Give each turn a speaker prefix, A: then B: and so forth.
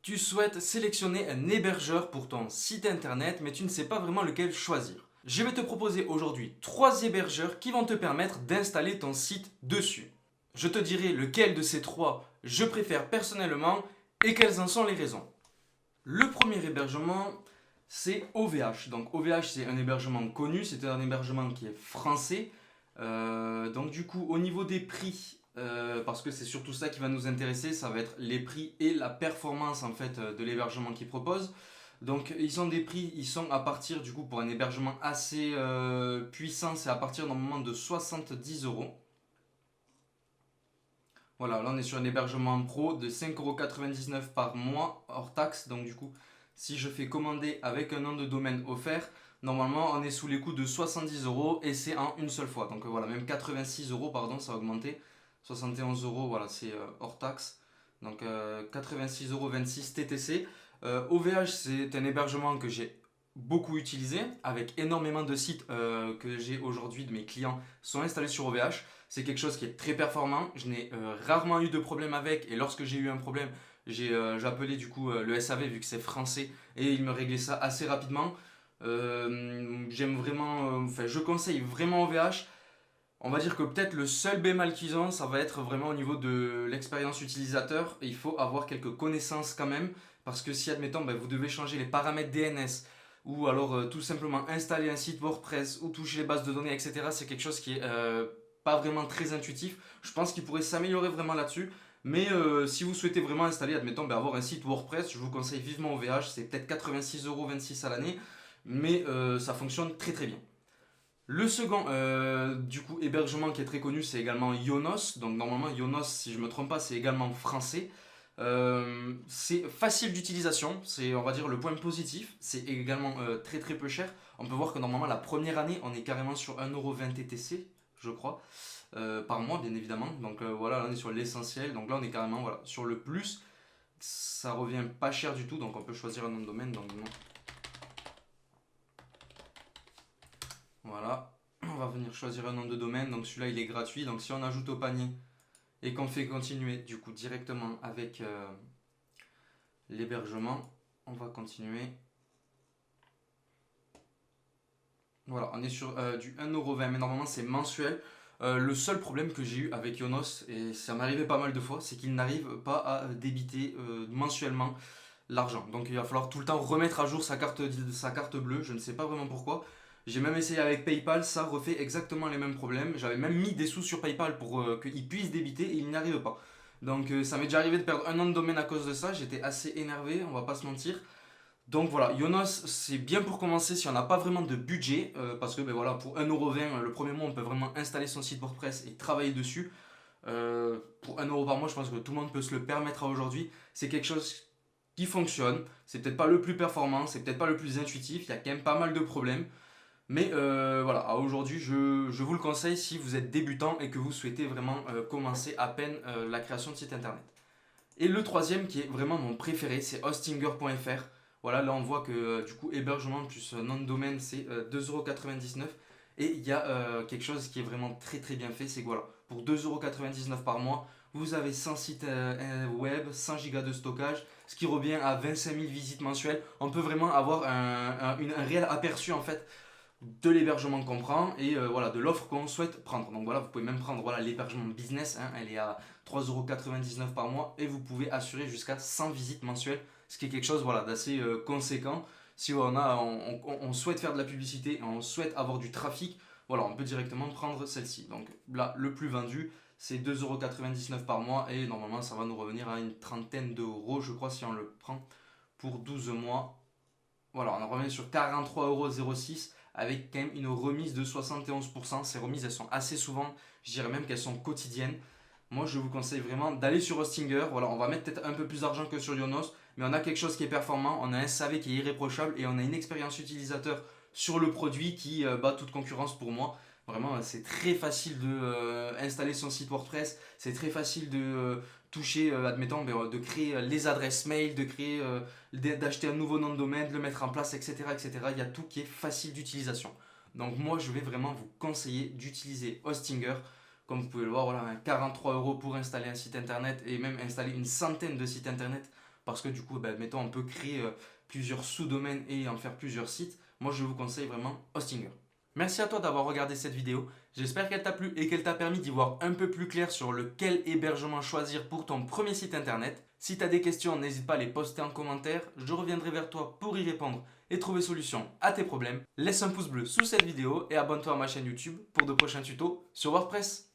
A: Tu souhaites sélectionner un hébergeur pour ton site internet, mais tu ne sais pas vraiment lequel choisir. Je vais te proposer aujourd'hui 3 hébergeurs qui vont te permettre d'installer ton site dessus. Je te dirai lequel de ces 3 je préfère personnellement et quelles en sont les raisons. Le premier hébergement, c'est OVH. Donc OVH, c'est un hébergement connu, c'est un hébergement qui est français. Donc du coup, au niveau des prix, parce que c'est surtout ça qui va nous intéresser, ça va être les prix et la performance en fait de l'hébergement qu'ils proposent. Donc ils ont des prix, ils sont à partir du coup pour un hébergement assez puissant, c'est à partir normalement de 70 euros. Voilà, là on est sur un hébergement pro de 5,99 € par mois hors taxe. Donc du coup, si je fais commander avec un nom de domaine offert, normalement on est sous les coûts de 70 € et c'est en une seule fois. Donc voilà, même 86 € pardon, ça a augmenté. 71 € voilà, c'est hors taxe. Donc 86,26 € TTC. OVH, c'est un hébergement que j'ai beaucoup utilisé avec énormément de sites que j'ai aujourd'hui de mes clients sont installés sur OVH. C'est quelque chose qui est très performant. Je n'ai rarement eu de problème avec. Et lorsque j'ai eu un problème, j'ai appelé du coup le SAV vu que c'est français et il me réglait ça assez rapidement. J'aime vraiment, enfin, je conseille vraiment OVH. On va dire que peut-être le seul bémol qu'ils ont, ça va être vraiment au niveau de l'expérience utilisateur. Il faut avoir quelques connaissances quand même. Parce que si, admettons, ben, vous devez changer les paramètres DNS ou alors tout simplement installer un site WordPress ou toucher les bases de données, etc., c'est quelque chose qui est pas vraiment très intuitif. Je pense qu'il pourrait s'améliorer vraiment là-dessus. Mais si vous souhaitez vraiment installer, admettons, ben, avoir un site WordPress, je vous conseille vivement OVH. C'est peut-être 86,26 € à l'année. Mais ça fonctionne très très bien. Le second du coup hébergement qui est très connu, c'est également Yonos. Donc normalement Yonos, si je ne me trompe pas, c'est également français. C'est facile d'utilisation, c'est on va dire le point positif. C'est également très très peu cher. On peut voir que normalement la première année on est carrément sur 1,20 € TTC, je crois, par mois bien évidemment. Donc voilà, là on est sur l'essentiel. Donc là on est carrément voilà, sur le plus. Ça revient pas cher du tout, donc on peut choisir un nom de domaine. Donc non. Voilà, on va venir choisir un nom de domaine. Donc celui-là il est gratuit. Donc si on ajoute au panier et qu'on fait continuer du coup directement avec l'hébergement, on va continuer. Voilà, on est sur du 1,20 €, mais normalement c'est mensuel. Le seul problème que j'ai eu avec Yonos, et ça m'arrivait pas mal de fois, c'est qu'il n'arrive pas à débiter mensuellement l'argent. Donc il va falloir tout le temps remettre à jour sa carte bleue, je ne sais pas vraiment pourquoi. J'ai même essayé avec PayPal, ça refait exactement les mêmes problèmes. J'avais même mis des sous sur PayPal pour qu'il puisse débiter et il n'y arrive pas. Donc ça m'est déjà arrivé de perdre un nom de domaine à cause de ça, j'étais assez énervé, on va pas se mentir. Donc voilà, Yonos, c'est bien pour commencer si on n'a pas vraiment de budget, parce que ben voilà, pour 1,20 € le premier mois, on peut vraiment installer son site WordPress et travailler dessus. Pour 1 € par mois, je pense que tout le monde peut se le permettre à aujourd'hui. C'est quelque chose qui fonctionne, c'est peut-être pas le plus performant, c'est peut-être pas le plus intuitif, il y a quand même pas mal de problèmes. Mais voilà, à aujourd'hui, je vous le conseille si vous êtes débutant et que vous souhaitez vraiment commencer à peine la création de site internet. Et le troisième qui est vraiment mon préféré, c'est hostinger.fr. Voilà, là on voit que du coup hébergement plus nom de domaine c'est 2,99 €. Et il y a quelque chose qui est vraiment très très bien fait, c'est que voilà, pour 2,99 € par mois, vous avez 100 sites web, 100 gigas de stockage, ce qui revient à 25 000 visites mensuelles. On peut vraiment avoir un réel aperçu en fait de l'hébergement qu'on prend et voilà, de l'offre qu'on souhaite prendre. Donc voilà, vous pouvez même prendre voilà, l'hébergement business, hein, elle est à 3,99 € par mois et vous pouvez assurer jusqu'à 100 visites mensuelles, ce qui est quelque chose voilà, d'assez conséquent. Si on souhaite faire de la publicité et on souhaite avoir du trafic, voilà, on peut directement prendre celle-ci. Donc là, le plus vendu, c'est 2,99 € par mois et normalement, ça va nous revenir à une trentaine d'euros, je crois, si on le prend pour 12 mois. Voilà, on revient sur 43,06 € avec quand même une remise de 71%. Ces remises, elles sont assez souvent, je dirais même qu'elles sont quotidiennes. Moi, je vous conseille vraiment d'aller sur Hostinger. Voilà, on va mettre peut-être un peu plus d'argent que sur Yonos, mais on a quelque chose qui est performant, on a un SAV qui est irréprochable et on a une expérience utilisateur sur le produit qui bat toute concurrence pour moi. Vraiment, c'est très facile de installer son site WordPress, c'est très facile de toucher, admettons, de créer les adresses mail, de créer, d'acheter un nouveau nom de domaine, de le mettre en place, etc., etc. Il y a tout qui est facile d'utilisation. Donc moi, je vais vraiment vous conseiller d'utiliser Hostinger. Comme vous pouvez le voir, voilà, 43 € pour installer un site internet et même installer une centaine de sites internet parce que du coup, mettons, on peut créer plusieurs sous-domaines et en faire plusieurs sites. Moi, je vous conseille vraiment Hostinger. Merci à toi d'avoir regardé cette vidéo. J'espère qu'elle t'a plu et qu'elle t'a permis d'y voir un peu plus clair sur lequel hébergement choisir pour ton premier site internet. Si tu as des questions, n'hésite pas à les poster en commentaire. Je reviendrai vers toi pour y répondre et trouver solution à tes problèmes. Laisse un pouce bleu sous cette vidéo et abonne-toi à ma chaîne YouTube pour de prochains tutos sur WordPress.